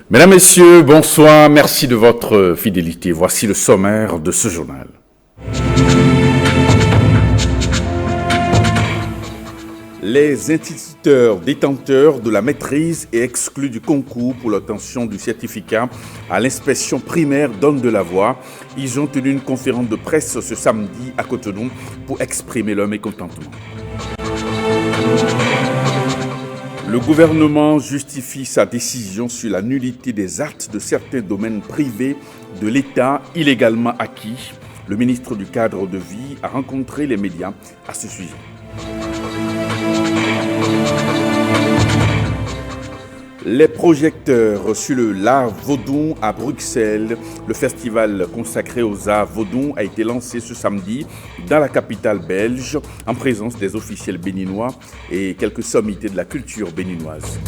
Mesdames, Messieurs, bonsoir, merci de votre fidélité. Voici le sommaire de ce journal. Les instituteurs détenteurs de la maîtrise et exclus du concours pour l'obtention du certificat à l'inspection primaire donnent de la voix. Ils ont tenu une conférence de presse ce samedi à Cotonou pour exprimer leur mécontentement. Le gouvernement justifie sa décision sur la nullité des actes de certains domaines privés de l'État illégalement acquis. Le ministre du Cadre de vie a rencontré les médias à ce sujet. Les projecteurs sur le l'art vaudou à Bruxelles. Le festival consacré aux arts vaudou a été lancé ce samedi dans la capitale belge en présence des officiels béninois et quelques sommités de la culture béninoise.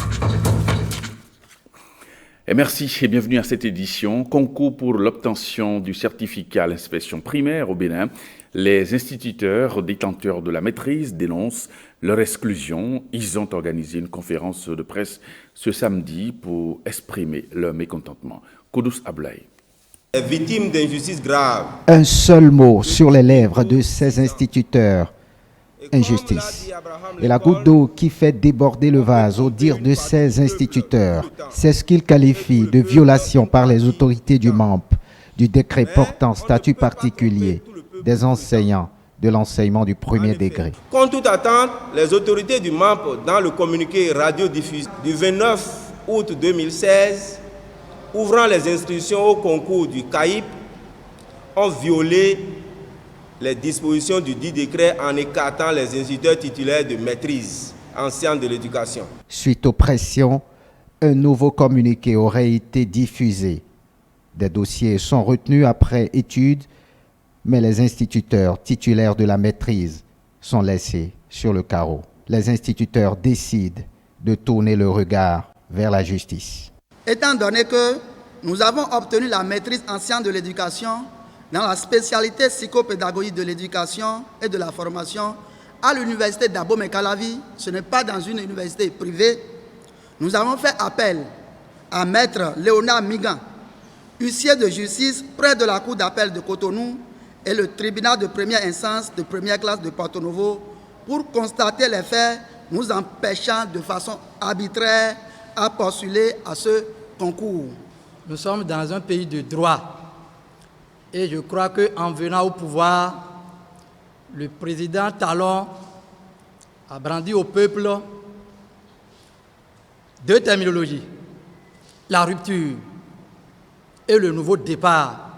Et merci et bienvenue à cette édition. Concours pour l'obtention du certificat à l'inspection primaire au Bénin. Les instituteurs détenteurs de la maîtrise dénoncent leur exclusion. Ils ont organisé une conférence de presse ce samedi pour exprimer leur mécontentement. Koudous Ablaye. Victimes d'injustices graves. Un seul mot sur les lèvres de ces instituteurs. Injustice. Et la goutte d'eau qui fait déborder le vase au dire de ces instituteurs, c'est ce qu'ils qualifient de violation par les autorités du MAMP, du décret portant statut particulier des enseignants de l'enseignement du premier degré. Contre toute attente, les autorités du MAMP, dans le communiqué radiodiffusé du 29 août 2016, ouvrant les inscriptions au concours du CAIP, ont violé les dispositions du dit décret en écartant les instituteurs titulaires de maîtrise en sciences de l'éducation. Suite aux pressions, un nouveau communiqué aurait été diffusé. Des dossiers sont retenus après étude, mais les instituteurs titulaires de la maîtrise sont laissés sur le carreau. Les instituteurs décident de tourner le regard vers la justice. Étant donné que nous avons obtenu la maîtrise en sciences de l'éducation dans la spécialité psychopédagogie de l'éducation et de la formation à l'université d'Abomey-Calavi, ce n'est pas dans une université privée, nous avons fait appel à maître Léonard Migan, huissier de justice près de la cour d'appel de Cotonou et le tribunal de première instance de première classe de Porto Novo pour constater les faits, nous empêchant de façon arbitraire à postuler à ce concours. Nous sommes dans un pays de droit. Et je crois qu'en venant au pouvoir, le président Talon a brandi au peuple deux terminologies, la rupture et le nouveau départ.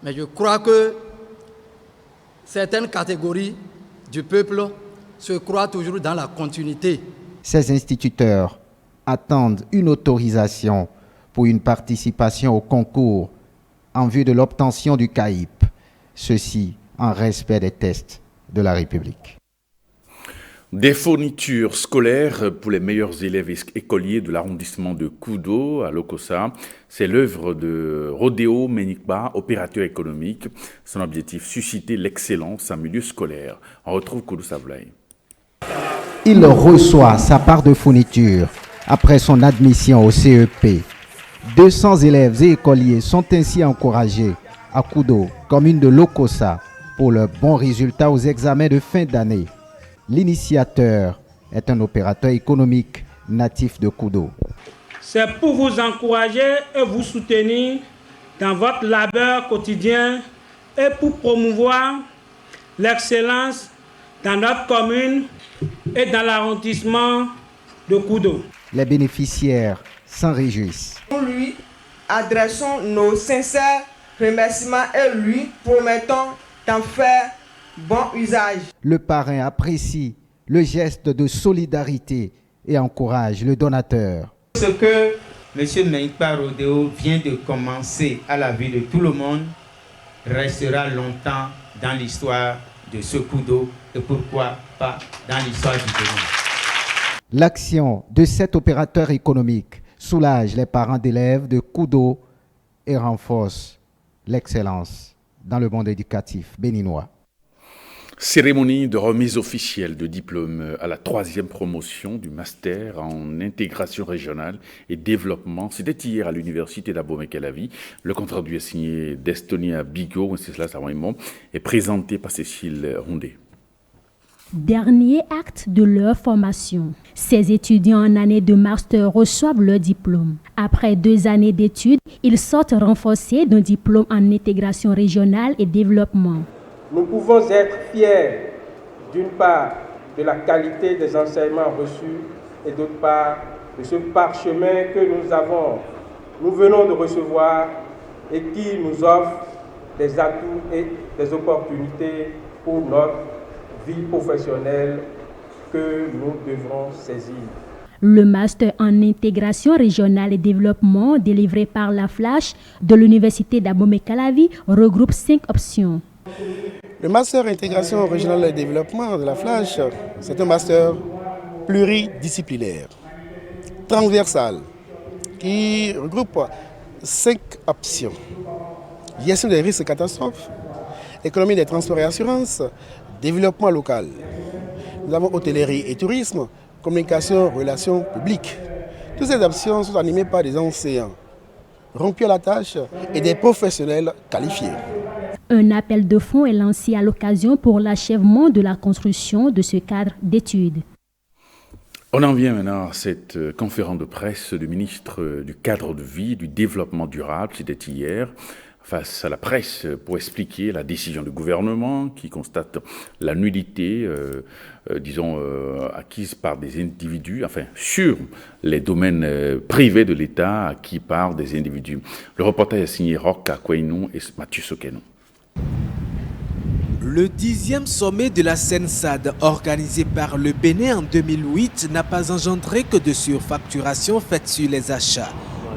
Mais je crois que certaines catégories du peuple se croient toujours dans la continuité. Ces instituteurs attendent une autorisation pour une participation au concours en vue de l'obtention du CAIP, ceci en respect des tests de la République. Des fournitures scolaires pour les meilleurs élèves écoliers de l'arrondissement de Koudo à Lokossa, c'est l'œuvre de Rodéo Menikba, opérateur économique. Son objectif, susciter l'excellence en milieu scolaire. On retrouve Koudous Ablaye. Il reçoit sa part de fourniture après son admission au CEP. 200 élèves et écoliers sont ainsi encouragés à Koudo, commune de Lokossa, pour leurs bons résultats aux examens de fin d'année. L'initiateur est un opérateur économique natif de Koudo. C'est pour vous encourager et vous soutenir dans votre labeur quotidien et pour promouvoir l'excellence dans notre commune et dans l'arrondissement de Koudo. Les bénéficiaires s'en réjouissent. Nous lui adressons nos sincères remerciements et lui promettons d'en faire bon usage. Le parrain apprécie le geste de solidarité et encourage le donateur. Ce que M. Menikba Rodéo vient de commencer à la vie de tout le monde restera longtemps dans l'histoire de ce Koudo et pourquoi pas dans l'histoire du Bénin. L'action de cet opérateur économique soulage les parents d'élèves de Koudo et renforce l'excellence dans le monde éducatif béninois. Cérémonie de remise officielle de diplôme à la 3e promotion du master en intégration régionale et développement. C'était hier à l'université d'Abomey-Calavi. Le compte rendu est signé d'Estonia Bigot, et présenté par Cécile Rondé. Dernier acte de leur formation. Ces étudiants en année de master reçoivent leur diplôme. Après 2 années d'études, ils sortent renforcés d'un diplôme en intégration régionale et développement. Nous pouvons être fiers, d'une part, de la qualité des enseignements reçus et d'autre part, de ce parchemin que nous venons de recevoir et qui nous offre des atouts et des opportunités pour notre vie professionnelle que nous devrons saisir. Le master en intégration régionale et développement délivré par la Flash de l'université d'Abomey-Calavi regroupe 5 options. Le master intégration régionale et développement de la Flash, c'est un master pluridisciplinaire, transversal, qui regroupe 5 options. Gestion des risques et catastrophes, économie des transports et assurances, développement local. Nous avons hôtellerie et tourisme, communication, relations publiques. Toutes ces options sont animées par des enseignants rompus à la tâche et des professionnels qualifiés. Un appel de fonds est lancé à l'occasion pour l'achèvement de la construction de ce cadre d'études. On en vient maintenant à cette conférence de presse du ministre du cadre de vie et du développement durable. C'était hier, face à la presse, pour expliquer la décision du gouvernement qui constate la nullité, acquise par des individus, sur les domaines privés de l'État acquis par des individus. Le reportage est signé Roch Akwainou et Mathieu Sokenou. Le 10e sommet de la SENSAD, organisé par le Bénin en 2008, n'a pas engendré que de surfacturations faites sur les achats.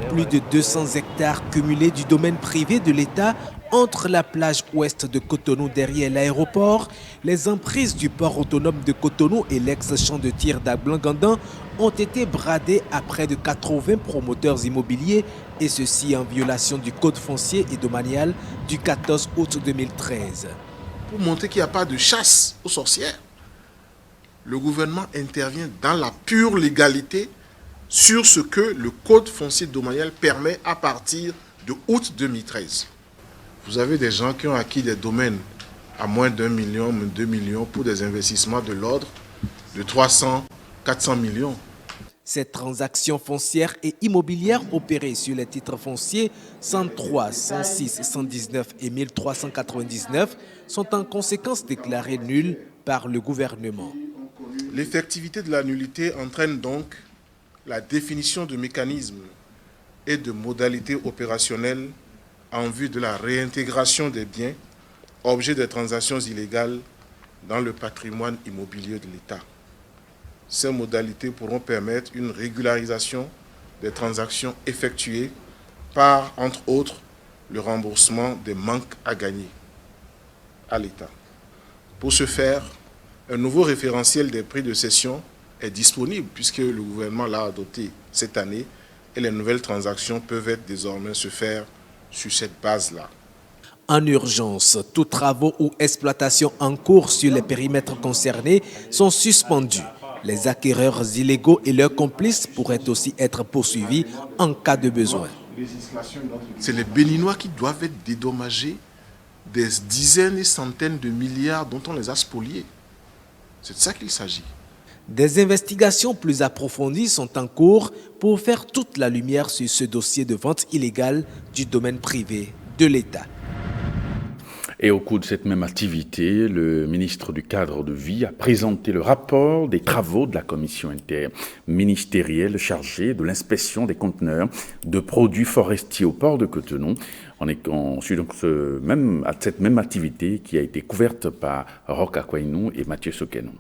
Plus de 200 hectares cumulés du domaine privé de l'État entre la plage ouest de Cotonou derrière l'aéroport, les emprises du port autonome de Cotonou et l'ex-champ de tir d'Ablangandan ont été bradés à près de 80 promoteurs immobiliers, et ceci en violation du code foncier et domanial du 14 août 2013. Pour montrer qu'il n'y a pas de chasse aux sorcières, le gouvernement intervient dans la pure légalité sur ce que le code foncier domanial permet à partir de août 2013. Vous avez des gens qui ont acquis des domaines à moins d'1 million, 2 millions pour des investissements de l'ordre de 300, 400 millions. Ces transactions foncières et immobilières opérées sur les titres fonciers 103, 106, 119 et 1399 sont en conséquence déclarées nulles par le gouvernement. L'effectivité de la nullité entraîne donc la définition de mécanismes et de modalités opérationnelles en vue de la réintégration des biens, objets des transactions illégales, dans le patrimoine immobilier de l'État. Ces modalités pourront permettre une régularisation des transactions effectuées par, entre autres, le remboursement des manques à gagner à l'État. Pour ce faire, un nouveau référentiel des prix de cession est disponible puisque le gouvernement l'a adopté cette année et les nouvelles transactions peuvent désormais se faire sur cette base-là. En urgence, tous travaux ou exploitations en cours sur les périmètres concernés sont suspendus. Les acquéreurs illégaux et leurs complices pourraient aussi être poursuivis en cas de besoin. C'est les Béninois qui doivent être dédommagés des dizaines et centaines de milliards dont on les a spoliés. C'est de ça qu'il s'agit. Des investigations plus approfondies sont en cours pour faire toute la lumière sur ce dossier de vente illégale du domaine privé de l'État. Et au cours de cette même activité, le ministre du cadre de vie a présenté le rapport des travaux de la commission interministérielle chargée de l'inspection des conteneurs de produits forestiers au port de Cotonou. On suit donc cette même activité qui a été couverte par Roch Akwainou et Mathieu Sokenou.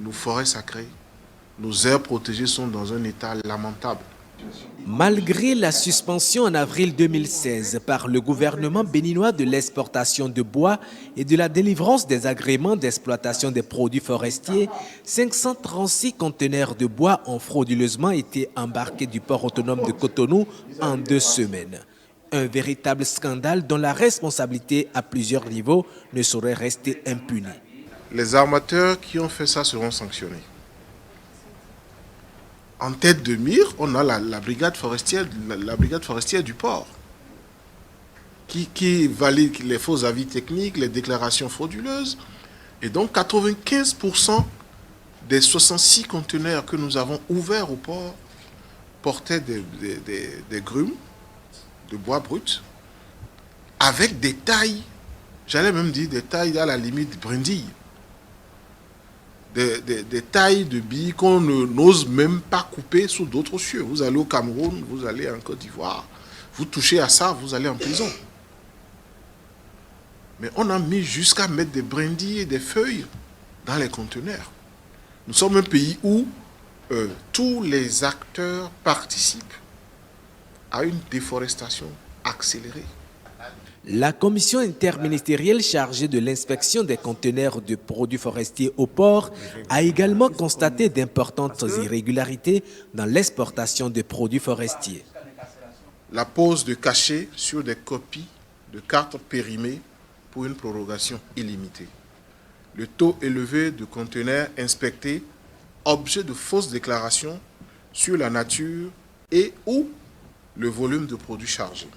Nos forêts sacrées, nos aires protégées sont dans un état lamentable. Malgré la suspension en avril 2016 par le gouvernement béninois de l'exportation de bois et de la délivrance des agréments d'exploitation des produits forestiers, 536 conteneurs de bois ont frauduleusement été embarqués du port autonome de Cotonou en 2 semaines. Un véritable scandale dont la responsabilité à plusieurs niveaux ne saurait rester impunie. les armateurs qui ont fait ça seront sanctionnés. En tête de mire, on a la brigade forestière du port qui valide les faux avis techniques, les déclarations frauduleuses. Et donc 95% des 66 conteneurs que nous avons ouverts au port portaient des grumes de bois brut avec des tailles, j'allais même dire des tailles à la limite brindilles. Des tailles de billes qu'on n'ose même pas couper sous d'autres cieux. Vous allez au Cameroun, vous allez en Côte d'Ivoire, vous touchez à ça, vous allez en prison. Mais on a mis jusqu'à mettre des brindilles et des feuilles dans les conteneurs. Nous sommes un pays où tous les acteurs participent à une déforestation accélérée. La commission interministérielle chargée de l'inspection des conteneurs de produits forestiers au port a également constaté d'importantes irrégularités dans l'exportation de produits forestiers. La pose de cachets sur des copies de cartes périmées pour une prorogation illimitée. Le taux élevé de conteneurs inspectés, objet de fausses déclarations sur la nature et ou le volume de produits chargés.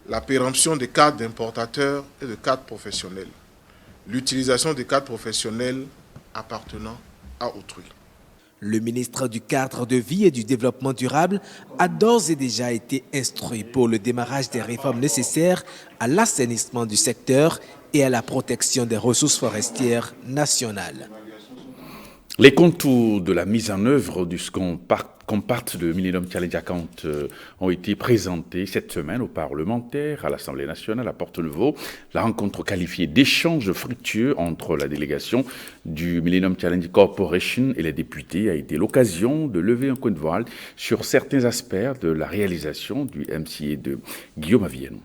La péremption des cartes d'importateurs et de cartes professionnelles. L'utilisation des cartes professionnelles appartenant à autrui. Le ministre du Cadre de vie et du Développement durable a d'ores et déjà été instruit pour le démarrage des réformes nécessaires à l'assainissement du secteur et à la protection des ressources forestières nationales. Les contours de la mise en œuvre du Compact de Millennium Challenge Account ont été présentés cette semaine aux parlementaires, à l'Assemblée nationale, à Porto-Novo. La rencontre qualifiée d'échange fructueux entre la délégation du Millennium Challenge Corporation et les députés a été l'occasion de lever un coin de voile sur certains aspects de la réalisation du MCA de Guillaume Avienon.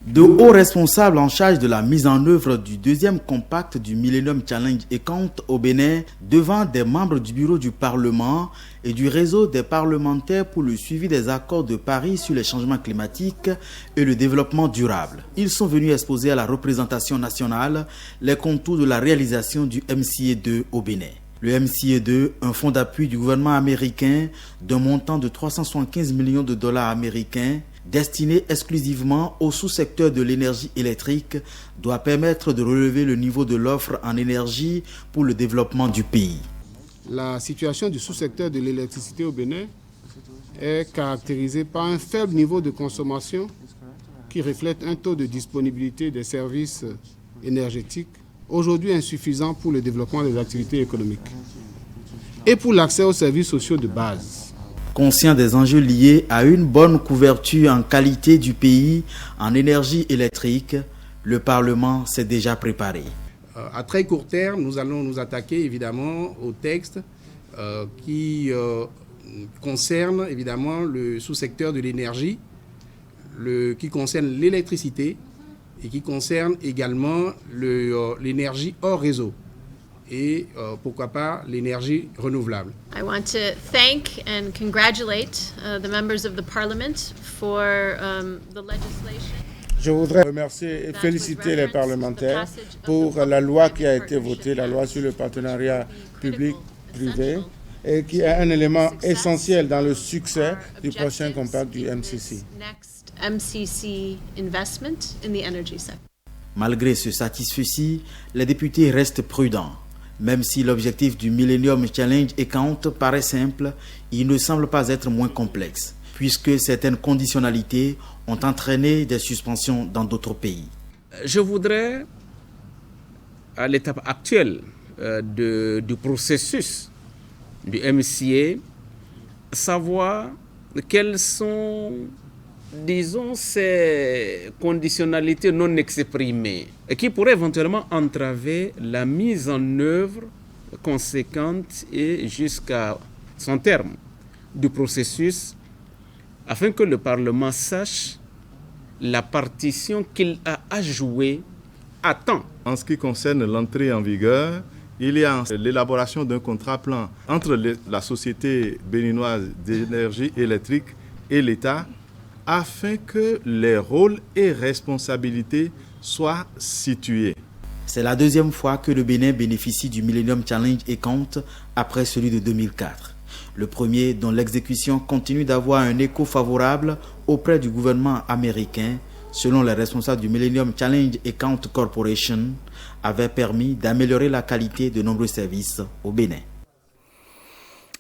De hauts responsables en charge de la mise en œuvre du deuxième compact du Millennium Challenge Account au Bénin devant des membres du bureau du Parlement et du réseau des parlementaires pour le suivi des accords de Paris sur les changements climatiques et le développement durable. Ils sont venus exposer à la représentation nationale les contours de la réalisation du MCA2 au Bénin. Le MCA2, un fonds d'appui du gouvernement américain d'un montant de 375 millions de dollars américains, destiné exclusivement au sous-secteur de l'énergie électrique, doit permettre de relever le niveau de l'offre en énergie pour le développement du pays. La situation du sous-secteur de l'électricité au Bénin est caractérisée par un faible niveau de consommation qui reflète un taux de disponibilité des services énergétiques aujourd'hui insuffisant pour le développement des activités économiques et pour l'accès aux services sociaux de base. Conscient des enjeux liés à une bonne couverture en qualité du pays en énergie électrique, le Parlement s'est déjà préparé. À très court terme, nous allons nous attaquer évidemment au texte qui concerne évidemment le sous-secteur de l'énergie, qui concerne l'électricité et qui concerne également l'énergie hors réseau. Et pourquoi pas l'énergie renouvelable. I want to thank and congratulate the members of the parliament for the legislation. Je voudrais remercier et féliciter les parlementaires pour la loi qui a été votée, la loi sur le partenariat public-privé, et qui est un élément essentiel dans le succès du prochain compact du MCC. MCC investment in the energy sector. Malgré ce satisfecit, les députés restent prudents. Même si l'objectif du Millennium Challenge Account paraît simple, il ne semble pas être moins complexe, puisque certaines conditionnalités ont entraîné des suspensions dans d'autres pays. Je voudrais, à l'étape actuelle du processus du MCA, savoir quelles sont, disons, ces conditionnalités non exprimées et qui pourraient éventuellement entraver la mise en œuvre conséquente et jusqu'à son terme du processus, afin que le Parlement sache la partition qu'il a à jouer à temps. En ce qui concerne l'entrée en vigueur, il y a l'élaboration d'un contrat plan entre la Société béninoise d'énergie électrique et l'État, afin que les rôles et responsabilités soient situés. C'est la deuxième fois que le Bénin bénéficie du Millennium Challenge et compte après celui de 2004. Le premier, dont l'exécution continue d'avoir un écho favorable auprès du gouvernement américain, selon les responsables du Millennium Challenge Account Corporation, avait permis d'améliorer la qualité de nombreux services au Bénin.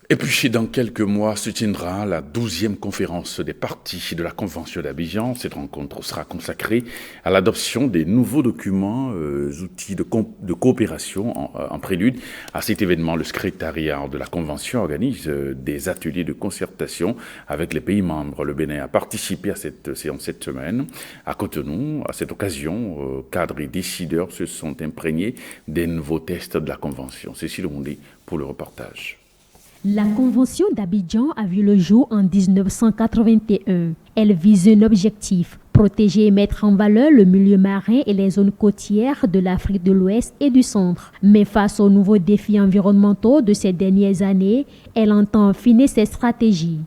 Et puis, dans quelques mois se tiendra la 12e conférence des parties de la Convention d'Abidjan. Cette rencontre sera consacrée à l'adoption des nouveaux documents, outils de coopération en prélude. À cet événement, le secrétariat de la Convention organise des ateliers de concertation avec les pays membres. Le Bénin a participé à cette séance cette semaine à Cotonou. À cette occasion, cadres et décideurs se sont imprégnés des nouveaux textes de la Convention. Cécile Rondé pour le reportage. La Convention d'Abidjan a vu le jour en 1981. Elle vise un objectif, protéger et mettre en valeur le milieu marin et les zones côtières de l'Afrique de l'Ouest et du Centre. Mais face aux nouveaux défis environnementaux de ces dernières années, elle entend affiner ses stratégies.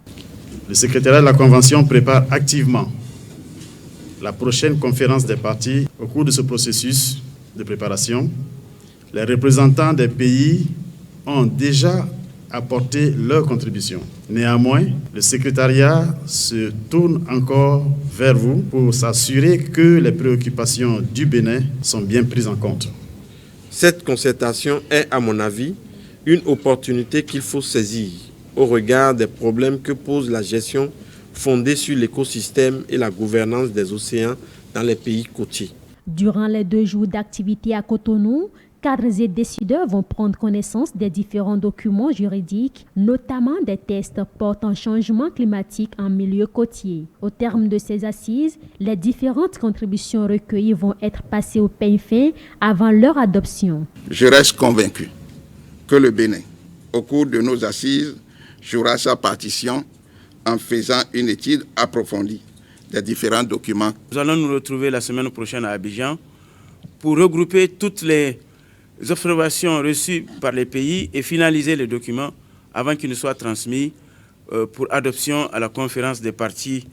Le secrétariat de la Convention prépare activement la prochaine conférence des parties. Au cours de ce processus de préparation, les représentants des pays ont déjà apporter leur contribution. Néanmoins, le secrétariat se tourne encore vers vous pour s'assurer que les préoccupations du Bénin sont bien prises en compte. Cette concertation est, à mon avis, une opportunité qu'il faut saisir au regard des problèmes que pose la gestion fondée sur l'écosystème et la gouvernance des océans dans les pays côtiers. Durant les 2 jours d'activité à Cotonou, cadres et décideurs vont prendre connaissance des différents documents juridiques, notamment des tests portant changement climatique en milieu côtier. Au terme de ces assises, les différentes contributions recueillies vont être passées au peigne fin avant leur adoption. Je reste convaincu que le Bénin, au cours de nos assises, jouera sa partition en faisant une étude approfondie des différents documents. Nous allons nous retrouver la semaine prochaine à Abidjan pour regrouper toutes les observations reçues par les pays et finaliser les documents avant qu'ils ne soient transmis pour adoption à la conférence des parties.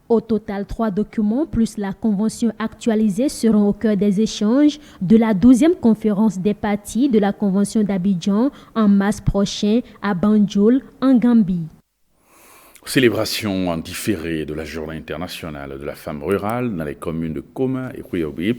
Au total, 3 documents plus la convention actualisée seront au cœur des échanges de la 12e conférence des parties de la Convention d'Abidjan en mars prochain à Banjul, en Gambie. Célébration en différé de la Journée internationale de la femme rurale dans les communes de Koma et Kouyaobi.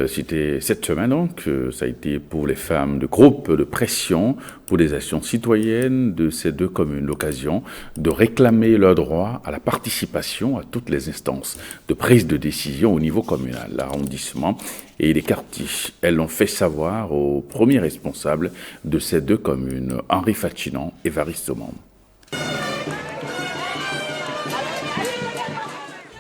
C'était cette semaine donc, ça a été pour les femmes de groupe de pression pour des actions citoyennes de ces 2 communes, l'occasion de réclamer leur droit à la participation à toutes les instances de prise de décision au niveau communal, l'arrondissement et les quartiers. Elles l'ont fait savoir aux premiers responsables de ces 2 communes, Henri Fachinan et Variste Somam.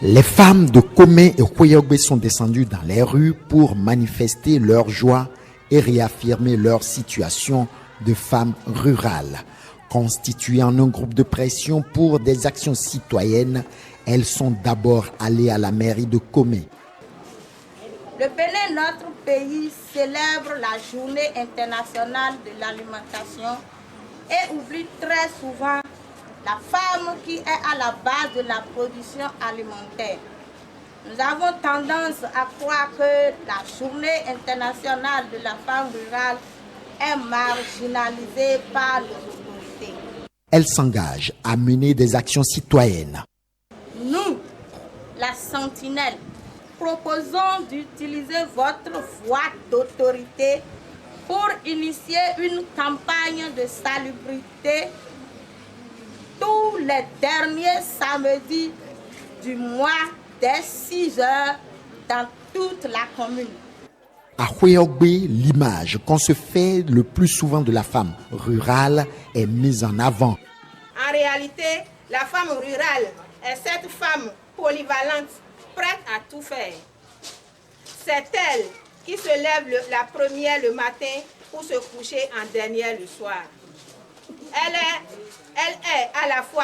Les femmes de Komé et Kouyaogbé sont descendues dans les rues pour manifester leur joie et réaffirmer leur situation de femmes rurales. Constituées en un groupe de pression pour des actions citoyennes, elles sont d'abord allées à la mairie de Komé. Le Bénin, notre pays, célèbre la Journée internationale de l'alimentation et oublie très souvent la femme qui est à la base de la production alimentaire. Nous avons tendance à croire que la Journée internationale de la femme rurale est marginalisée par les autorités. Elle s'engage à mener des actions citoyennes. Nous, la Sentinelle, proposons d'utiliser votre voix d'autorité pour initier une campagne de salubrité tous les derniers samedis du mois dès 6 heures dans toute la commune. À Kouyaogbé, l'image qu'on se fait le plus souvent de la femme rurale est mise en avant. En réalité, la femme rurale est cette femme polyvalente, prête à tout faire. C'est elle qui se lève la première le matin pour se coucher en dernière le soir. Elle est à la fois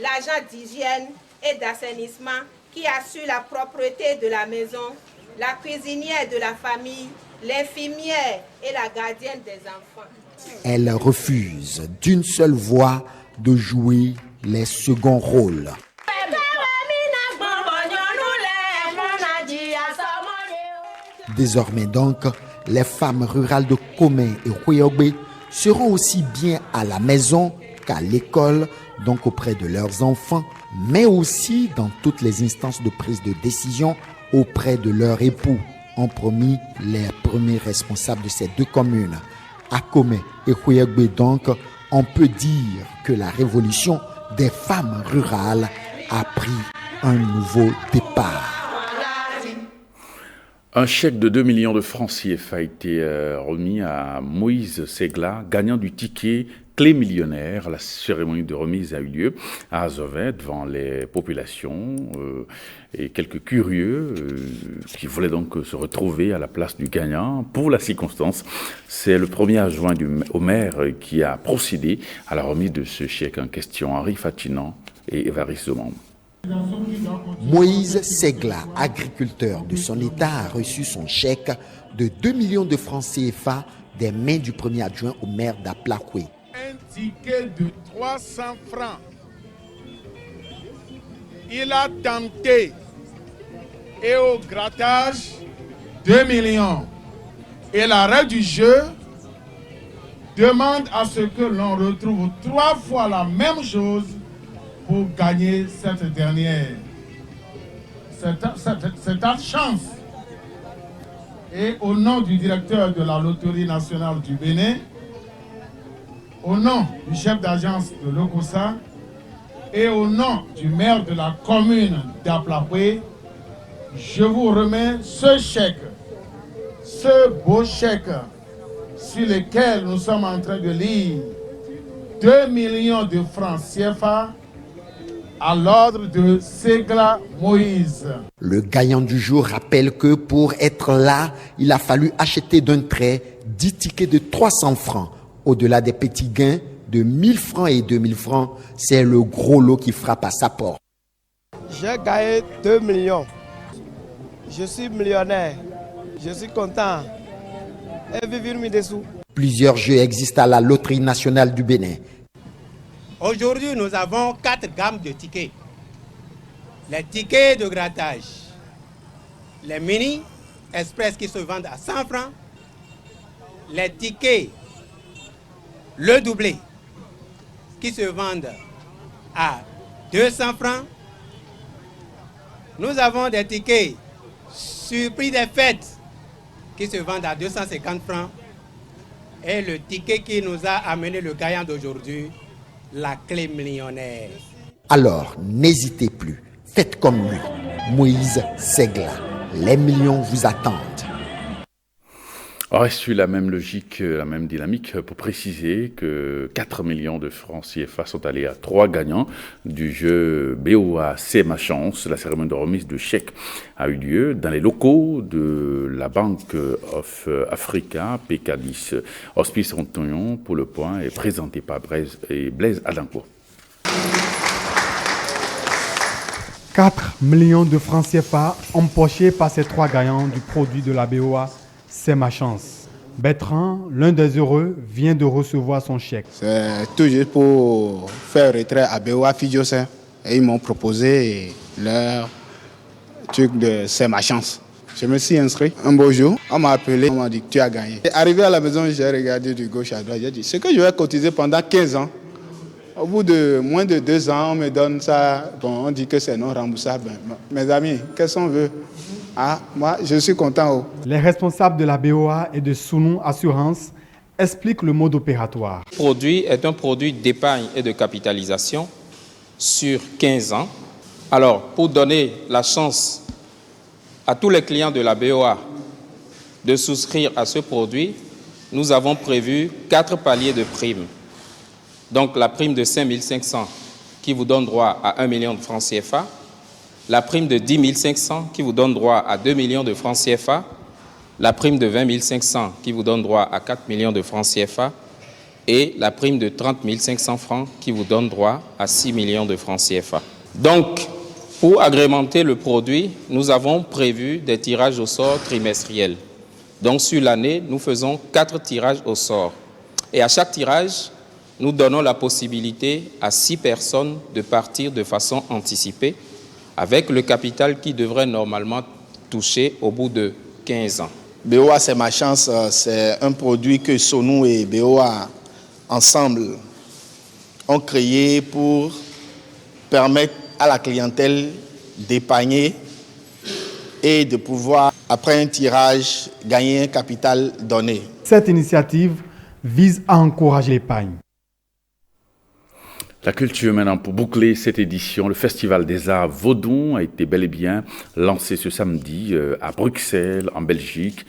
l'agent d'hygiène et d'assainissement qui assure la propreté de la maison, la cuisinière de la famille, l'infirmière et la gardienne des enfants. Elle refuse d'une seule voix de jouer les seconds rôles. Désormais donc, les femmes rurales de Komé et Houéogbe seront aussi bien à la maison qu'à l'école, donc auprès de leurs enfants, mais aussi dans toutes les instances de prise de décision auprès de leurs époux, ont promis les premiers responsables de ces deux communes. À Komé et Houéogbe donc, on peut dire que la révolution des femmes rurales a pris un nouveau départ. Un chèque de 2 millions de francs CFA a été remis à Moïse Segla, gagnant du ticket Clé millionnaire. La cérémonie de remise a eu lieu à Azovet devant les populations et quelques curieux qui voulaient donc se retrouver à la place du gagnant. Pour la circonstance, c'est le premier adjoint au maire qui a procédé à la remise de ce chèque en question, Henri Fatinan et Évariste Zomam. Moïse Segla, agriculteur de son état, a reçu son chèque de 2 millions de francs CFA des mains du premier adjoint au maire d'Aplakwe. Un ticket de 300 francs. Il a tenté et au grattage 2 millions. Et la règle du jeu demande à ce que l'on retrouve 3 fois la même chose pour gagner cette dernière. Cette chance. Et au nom du directeur de la Loterie nationale du Bénin, au nom du chef d'agence de l'Okosa et au nom du maire de la commune d'Aplakwe, je vous remets ce chèque, ce beau chèque sur lequel nous sommes en train de lire 2 millions de francs CFA à l'ordre de Segla Moïse. Le gagnant du jour rappelle que pour être là, il a fallu acheter d'un trait 10 tickets de 300 francs. Au-delà des petits gains de 1000 francs et 2000 francs, c'est le gros lot qui frappe à sa porte. J'ai gagné 2 millions. Je suis millionnaire. Je suis content. Et vivre mes dessous. Plusieurs jeux existent à la Loterie nationale du Bénin. Aujourd'hui, nous avons 4 gammes de tickets. Les tickets de grattage, les mini express qui se vendent à 100 francs, les tickets, le doublé, qui se vendent à 200 francs. Nous avons des tickets surpris des fêtes qui se vendent à 250 francs. Et le ticket qui nous a amené le gagnant d'aujourd'hui, la clé millionnaire. Alors, n'hésitez plus. Faites comme lui. Moïse Segla. Les millions vous attendent. On reste sur la même logique, la même dynamique pour préciser que 4 millions de francs CFA sont allés à 3 gagnants du jeu BOA C'est ma chance. La cérémonie de remise de chèques a eu lieu dans les locaux de la Banque of Africa, PK10. Hospice Antonio pour le point est présenté par Blaise Adanko. 4 millions de francs CFA empochés par ces 3 gagnants du produit de la BOA. C'est ma chance. Bertrand, l'un des heureux, vient de recevoir son chèque. C'est tout juste pour faire retrait à BOA Fidjosé. Et ils m'ont proposé leur truc de C'est ma chance. Je me suis inscrit. Un beau jour, on m'a appelé, on m'a dit tu as gagné. Et arrivé à la maison, j'ai regardé de gauche à droite. J'ai dit c'est que je vais cotiser pendant 15 ans. Au bout de moins de 2 ans, on me donne ça. Bon, on dit que c'est non remboursable. Mes amis, qu'est-ce qu'on veut? Ah, moi, je suis content. Les responsables de la BOA et de Sounou Assurance expliquent le mode opératoire. Le produit est un produit d'épargne et de capitalisation sur 15 ans. Alors, pour donner la chance à tous les clients de la BOA de souscrire à ce produit, nous avons prévu 4 paliers de primes. Donc, la prime de 5 500 qui vous donne droit à 1 million de francs CFA. La prime de 10 500 qui vous donne droit à 2 millions de francs CFA, la prime de 20 500 qui vous donne droit à 4 millions de francs CFA et la prime de 30 500 francs qui vous donne droit à 6 millions de francs CFA. Donc, pour agrémenter le produit, nous avons prévu des tirages au sort trimestriels. Donc, sur l'année, nous faisons 4 tirages au sort. Et à chaque tirage, nous donnons la possibilité à 6 personnes de partir de façon anticipée avec le capital qui devrait normalement toucher au bout de 15 ans. BOA C'est ma chance, c'est un produit que Sonou et BOA ensemble ont créé pour permettre à la clientèle d'épargner et de pouvoir, après un tirage, gagner un capital donné. Cette initiative vise à encourager l'épargne. La culture maintenant, pour boucler cette édition, le Festival des Arts Vaudon a été bel et bien lancé ce samedi à Bruxelles, en Belgique.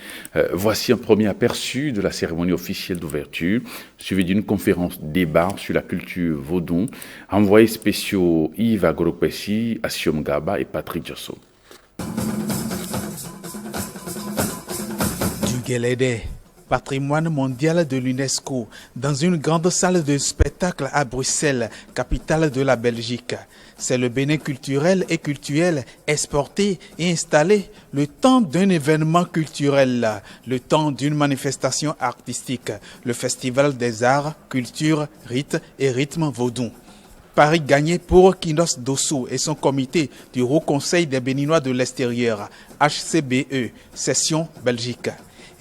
Voici un premier aperçu de la cérémonie officielle d'ouverture, suivi d'une conférence débat sur la culture Vaudon. Envoyés spéciaux Yves Agoropessi, Assiom Gaba et Patrick Josso. Du Guélédé, patrimoine mondial de l'UNESCO, dans une grande salle de spectacle à Bruxelles, capitale de la Belgique. C'est le Bénin culturel et cultuel exporté et installé le temps d'un événement culturel, le temps d'une manifestation artistique, le Festival des Arts, Culture, Rites et Rythmes Vaudon. Paris gagné pour Kinos Dosso et son comité du Haut Conseil des Béninois de l'extérieur, HCBE, session Belgique.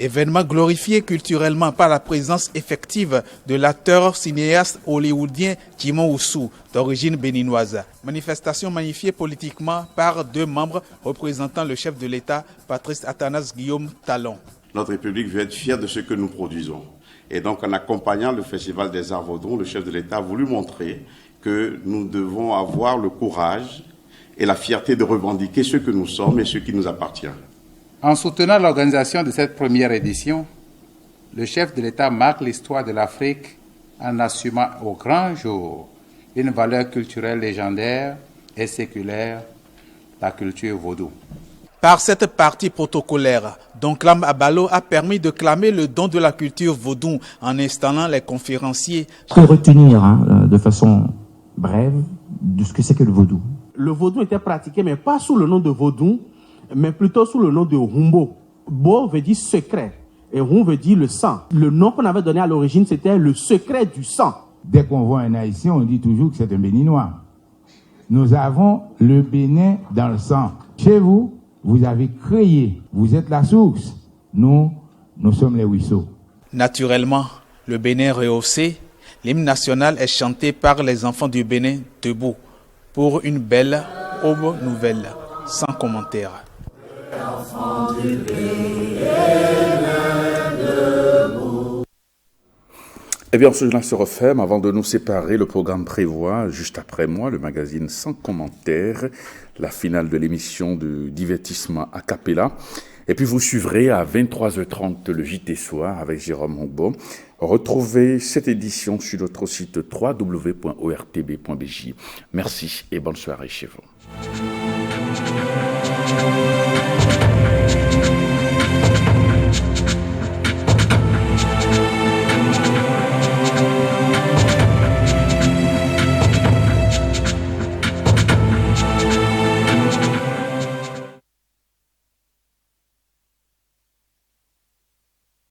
Événement glorifié culturellement par la présence effective de l'acteur cinéaste hollywoodien Jimon Oussou, d'origine béninoise. Manifestation magnifiée politiquement par 2 membres représentant le chef de l'État, Patrice Athanas Guillaume Talon. Notre République veut être fière de ce que nous produisons. Et donc en accompagnant le Festival des Arts Vaudon, le chef de l'État a voulu montrer que nous devons avoir le courage et la fierté de revendiquer ce que nous sommes et ce qui nous appartient. En soutenant l'organisation de cette première édition, le chef de l'État marque l'histoire de l'Afrique en assumant au grand jour une valeur culturelle légendaire et séculaire, la culture vaudou. Par cette partie protocolaire, Donclam Abalo a permis de clamer le don de la culture vaudou en installant les conférenciers. Je vais retenir de façon brève de ce que c'est que le vaudou. Le vaudou était pratiqué, mais pas sous le nom de vaudou, mais plutôt sous le nom de Humbo. Bo veut dire secret et Hum veut dire le sang. Le nom qu'on avait donné à l'origine, c'était le secret du sang. Dès qu'on voit un Haïtien, on dit toujours que c'est un Béninois. Nous avons le Bénin dans le sang. Chez vous, vous avez créé, vous êtes la source. Nous sommes les ruisseaux. Naturellement, le Bénin rehaussé, l'hymne national est chanté par les enfants du Bénin debout pour une belle aube nouvelle, sans commentaire. Eh bien, cela se referme. Avant de nous séparer, le programme prévoit, juste après moi, le magazine Sans commentaire, la finale de l'émission de divertissement a cappella. Et puis, vous suivrez à 23h30 le JT Soir avec Jérôme Hongbo. Retrouvez cette édition sur notre site www.ortb.bj. Merci et bonne soirée chez vous.